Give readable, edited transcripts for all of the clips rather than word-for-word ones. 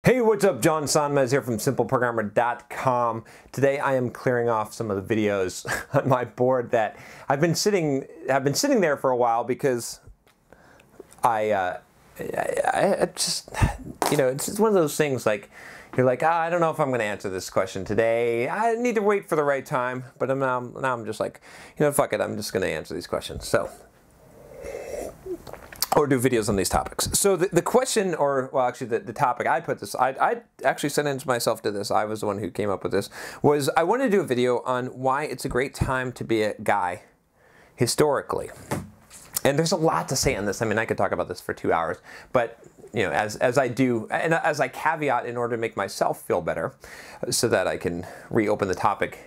Hey, what's up? John Sonmez here from simpleprogrammer.com. Today I am clearing off some of the videos on my board that have been sitting there for a while because I just, it's just one of those things like, you're like, I don't know if I'm going to answer this question today. I need to wait for the right time. But now I'm just like, fuck it. I'm just going to answer these questions. So, or do videos on these topics. So the question, or well, actually the topic I put this, I actually sentenced myself to this. I was the one who came up with this. Was I wanted to do a video on why it's a great time to be a guy historically. And there's a lot to say on this. I mean, I could talk about this for 2 hours, but as I do, and as I caveat in order to make myself feel better, so that I can reopen the topic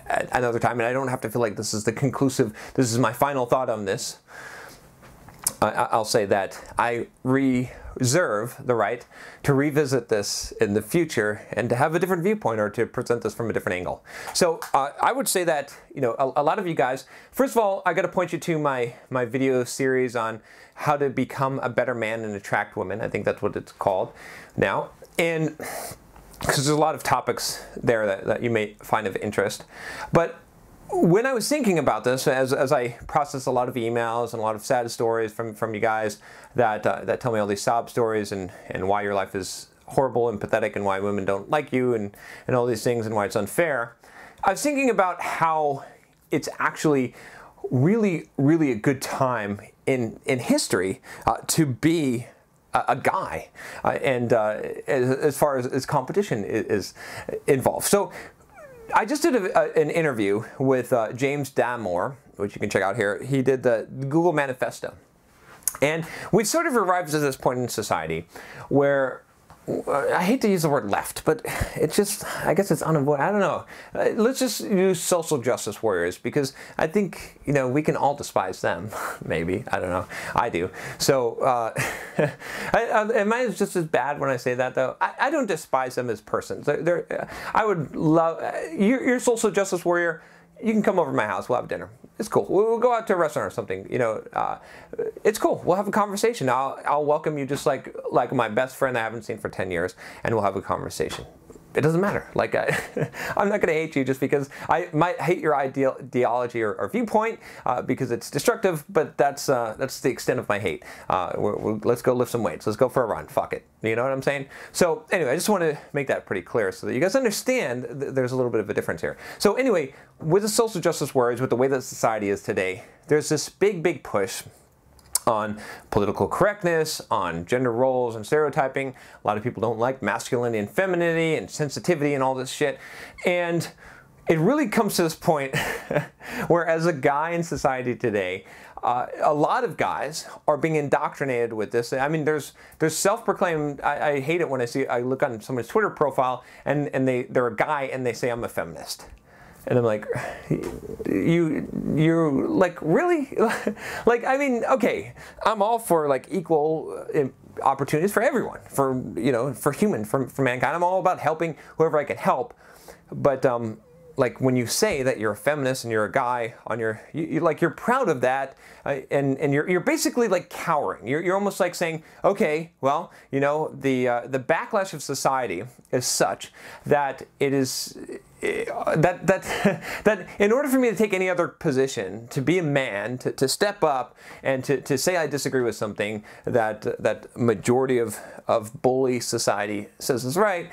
at another time, and I don't have to feel like this is the conclusive. This is my final thought on this. I'll say that I reserve the right to revisit this in the future and to have a different viewpoint or to present this from a different angle. So I would say that, a lot of you guys, first of all, I got to point you to my video series on how to become a better man and attract women. I think that's what it's called now. And because there's a lot of topics there that you may find of interest. But when I was thinking about this, as I process a lot of emails and a lot of sad stories from you guys that tell me all these sob stories and why your life is horrible and pathetic and why women don't like you and all these things and why it's unfair, I was thinking about how it's actually really, really a good time in history to be a guy and as far as competition is involved. So I just did an interview with James Damore, which you can check out here. He did the Google Manifesto. And we've sort of arrived at this point in society where, I hate to use the word left, but it's just, I guess it's unavoidable. I don't know. Let's just use social justice warriors because I think, we can all despise them. Maybe. I don't know. I do. So, am I just as bad when I say that, though? I don't despise them as persons. I would love, you're a social justice warrior. You can come over to my house. We'll have dinner. It's cool. We'll go out to a restaurant or something. It's cool. We'll have a conversation. I'll welcome you just like my best friend I haven't seen for 10 years, and we'll have a conversation. It doesn't matter. Like I'm not going to hate you just because I might hate your ideology or viewpoint because it's destructive. But that's the extent of my hate. Let's go lift some weights. Let's go for a run. Fuck it. You know what I'm saying? So anyway, I just want to make that pretty clear so that you guys understand there's a little bit of a difference here. So anyway, with the social justice warriors, with the way that society is today, there's this big push on political correctness, on gender roles and stereotyping. A lot of people don't like masculinity and femininity and sensitivity and all this shit. And it really comes to this point where as a guy in society today, a lot of guys are being indoctrinated with this. I mean, there's self-proclaimed, I hate it when I look on someone's Twitter profile and they're a guy and they say I'm a feminist. And I'm like, you're like, really? Like, I mean, okay, I'm all for like equal opportunities for everyone, for mankind. I'm all about helping whoever I can help. But like when you say that you're a feminist and you're a guy on you're proud of that, and you're basically like cowering. You're almost like saying, okay, well, the backlash of society is such that it is. That in order for me to take any other position, to be a man, to step up and to say I disagree with something that majority of bully society says is right,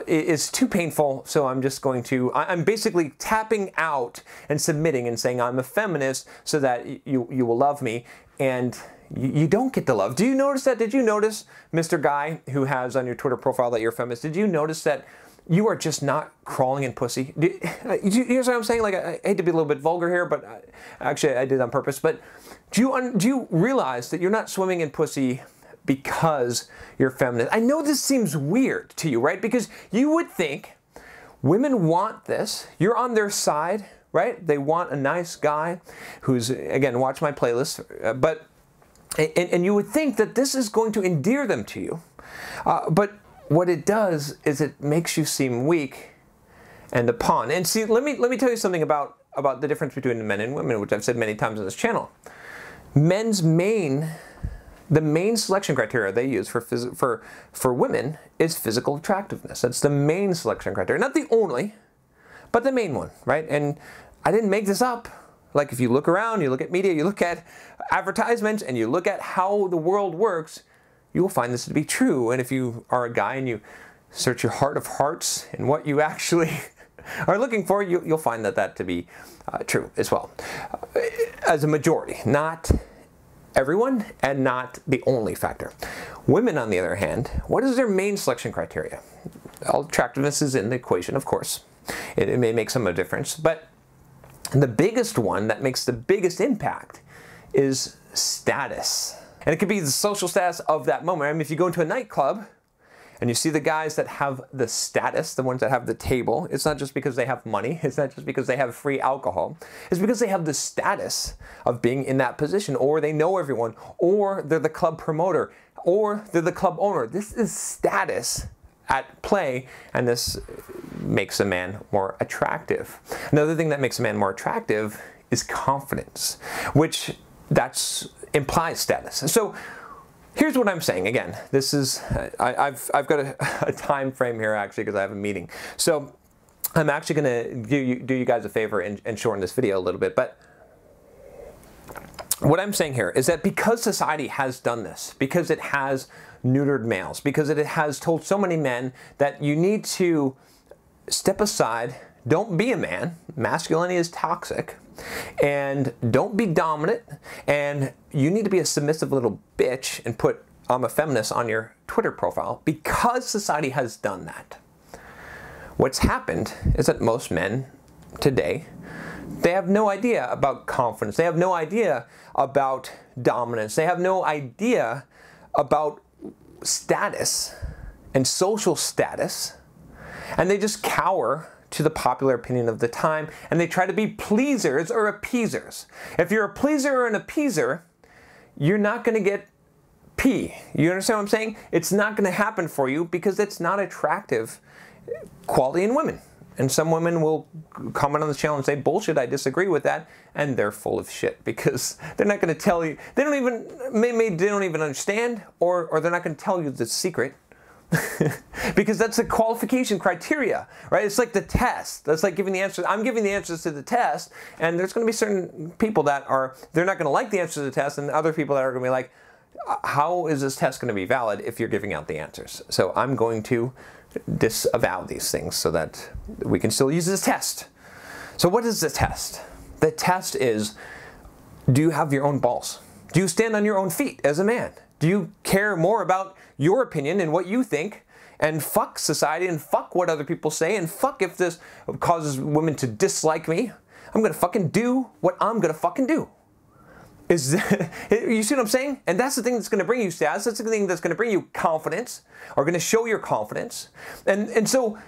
is too painful. So I'm just going to, I'm basically tapping out and submitting and saying I'm a feminist so that you will love me. And you don't get the love. Do you notice that? Did you notice, Mr. Guy, who has on your Twitter profile that you're a feminist, did you notice that you are just not crawling in pussy? Here's what I'm saying. Like, I hate to be a little bit vulgar here, but actually I did on purpose. But do you realize that you're not swimming in pussy because you're feminist? I know this seems weird to you, right? Because you would think women want this. You're on their side, right? They want a nice guy who's, again, watch my playlist. And you would think that this is going to endear them to you. But what it does is it makes you seem weak and a pawn. And see, let me tell you something about the difference between men and women, which I've said many times on this channel. Men's main the main selection criteria they use for women is physical attractiveness. That's the main selection criteria. Not the only, but the main one, right? And I didn't make this up. Like, if you look around, you look at media, you look at advertisements, and you look at how the world works, you will find this to be true. And if you are a guy and you search your heart of hearts and what you actually are looking for, you'll find that to be true as well. As a majority, not everyone, and not the only factor. Women, on the other hand, what is their main selection criteria? All attractiveness is in the equation, of course. It may make some of a difference, but the biggest one that makes the biggest impact is status. And it could be the social status of that moment. I mean, if you go into a nightclub and you see the guys that have the status, the ones that have the table, it's not just because they have money, it's not just because they have free alcohol, it's because they have the status of being in that position, or they know everyone, or they're the club promoter, or they're the club owner. This is status at play, and this makes a man more attractive. Another thing that makes a man more attractive is confidence, which implies status. So here's what I'm saying. Again, this is, I've got a time frame here actually because I have a meeting. So I'm actually going to do you guys a favor and shorten this video a little bit. But what I'm saying here is that because society has done this, because it has neutered males, because it has told so many men that you need to step aside, don't be a man, masculinity is toxic, and don't be dominant, and you need to be a submissive little bitch and put "I'm a feminist" on your Twitter profile. Because society has done that, what's happened is that most men today, they have no idea about confidence, they have no idea about dominance, they have no idea about status and social status, and they just cower to the popular opinion of the time, and they try to be pleasers or appeasers. If you're a pleaser or an appeaser, you're not going to get P. You understand what I'm saying? It's not going to happen for you because it's not attractive quality in women. And some women will comment on the channel and say, bullshit, I disagree with that, and they're full of shit because they're not going to tell you, they don't even understand, or they're not going to tell you the secret. Because that's the qualification criteria, right? It's like the test. That's like giving the answers. I'm giving the answers to the test, and there's going to be certain people that they're not going to like the answers to the test, and other people that are going to be like, how is this test going to be valid if you're giving out the answers? So I'm going to disavow these things so that we can still use this test. So what is the test? The test is, do you have your own balls? Do you stand on your own feet as a man? Do you care more about your opinion and what you think, and fuck society and fuck what other people say, and fuck if this causes women to dislike me? I'm gonna fucking do what I'm gonna fucking do. You see what I'm saying? And that's the thing that's gonna bring you status. That's the thing that's gonna bring you confidence, or gonna show your confidence. And so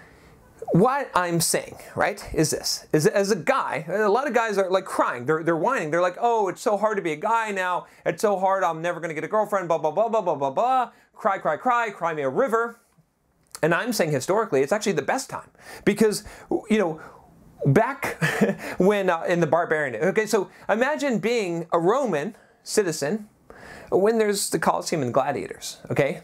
what I'm saying, right, is this. As a guy, a lot of guys are like crying. They're whining. They're like, oh, it's so hard to be a guy now. It's so hard. I'm never going to get a girlfriend, blah, blah, blah, blah, blah, blah, blah. Cry, cry, cry. Cry me a river. And I'm saying historically, it's actually the best time. Because, you know, back when in the barbarian, okay, so imagine being a Roman citizen when there's the Colosseum and gladiators, okay?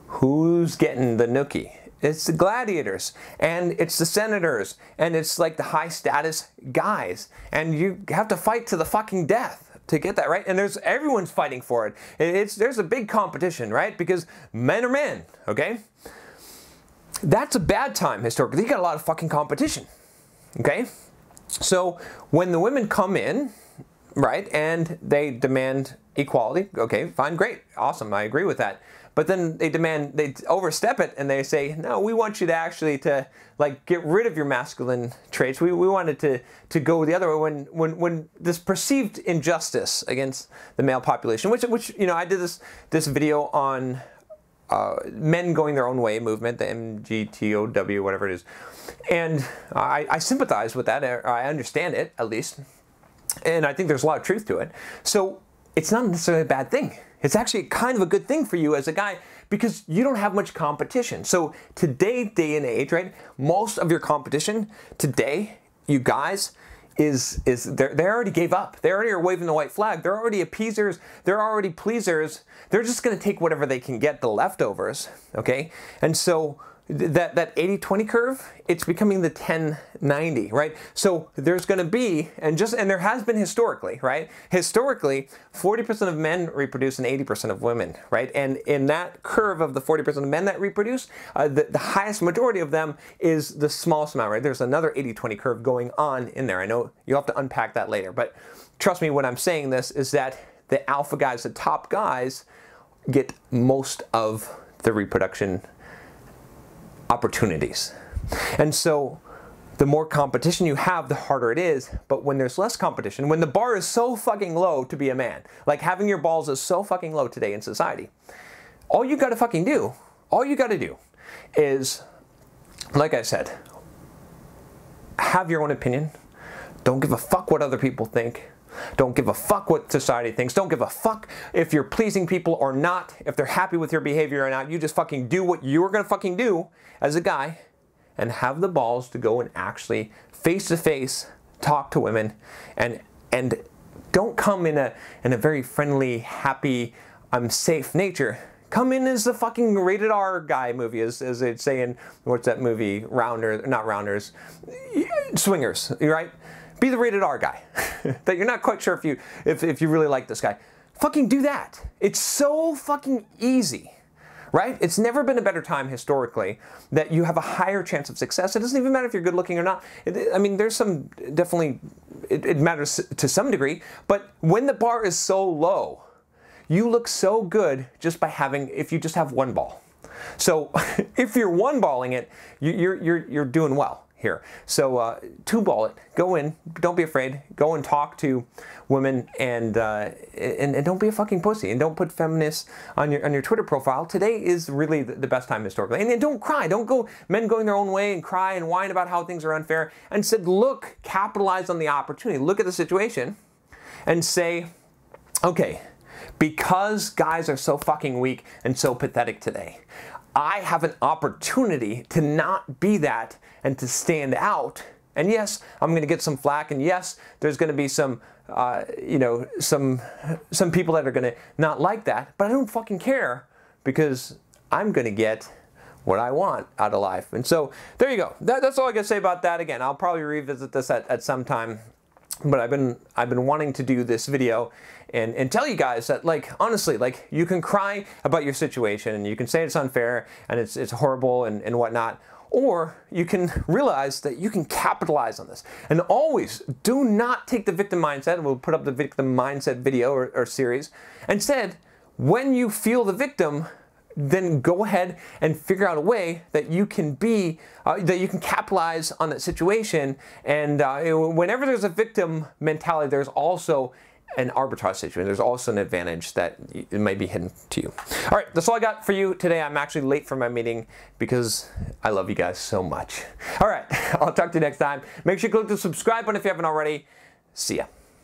Who's getting the nookie? It's the gladiators, and it's the senators, and it's like the high status guys, and you have to fight to the fucking death to get that, right? And everyone's fighting for it. There's a big competition, right? Because men are men, okay? That's a bad time historically. You got a lot of fucking competition, okay? So when the women come in, right, and they demand equality, okay, fine, great, awesome, I agree with that. But then they overstep it, and they say, no, we want you to actually like get rid of your masculine traits. We wanted to go the other way when this perceived injustice against the male population, which you know, I did this video on men going their own way movement, the MGTOW, whatever it is. And I sympathize with that, or I understand it, at least. And I think there's a lot of truth to it. So it's not necessarily a bad thing. It's actually kind of a good thing for you as a guy because you don't have much competition. So today, day and age, right, most of your competition today, you guys, they already gave up. They already are waving the white flag. They're already appeasers. They're already pleasers. They're just going to take whatever they can get, the leftovers, okay? And so that 80-20 curve, it's becoming the 10-90, right? So there's going to be, and there has been historically, right? Historically, 40% of men reproduce and 80% of women, right? And in that curve of the 40% of men that reproduce, the highest majority of them is the smallest amount, right? There's another 80-20 curve going on in there. I know you'll have to unpack that later, but trust me when I'm saying this is that the alpha guys, the top guys, get most of the reproduction opportunities. And so the more competition you have, the harder it is. But when there's less competition, when the bar is so fucking low to be a man, like having your balls is so fucking low today in society, all you gotta fucking do, all you gotta do is, like I said, have your own opinion. Don't give a fuck what other people think. Don't give a fuck what society thinks. Don't give a fuck if you're pleasing people or not, if they're happy with your behavior or not. You just fucking do what you're gonna fucking do as a guy and have the balls to go and actually face-to-face talk to women and don't come in a very friendly, happy, I'm safe nature. Come in as the fucking rated R guy movie, as they'd say in, what's that movie, Swingers, right? Be the rated R guy that you're not quite sure if you really like this guy. Fucking do that. It's so fucking easy, right? It's never been a better time historically that you have a higher chance of success. It doesn't even matter if you're good looking or not. I mean, there's some, definitely, it matters to some degree, but when the bar is so low, you look so good just by if you just have one ball. So if you're one balling it, you're doing well here. So two ball it, go in, don't be afraid, go and talk to women and don't be a fucking pussy and don't put feminists on your Twitter profile. Today is really the best time historically. And don't cry, don't go, men going their own way and cry and whine about how things are unfair. Instead, look, capitalize on the opportunity, look at the situation and say, okay, because guys are so fucking weak and so pathetic today, I have an opportunity to not be that and to stand out. And yes, I'm going to get some flack, and yes, there's going to be some, some people that are going to not like that, but I don't fucking care because I'm going to get what I want out of life. And so there you go. That's all I got to say about that. Again, I'll probably revisit this at some time. But I've been wanting to do this video and tell you guys that, like, honestly, like, you can cry about your situation and you can say it's unfair and it's horrible and whatnot, or you can realize that you can capitalize on this. And always do not take the victim mindset, and we'll put up the victim mindset video or series. Instead, when you feel the victim, then go ahead and figure out a way that you can that you can capitalize on that situation. And whenever there's a victim mentality, there's also an arbitrage situation. There's also an advantage that it might be hidden to you. All right, that's all I got for you today. I'm actually late for my meeting because I love you guys so much. All right, I'll talk to you next time. Make sure you click the subscribe button if you haven't already. See ya.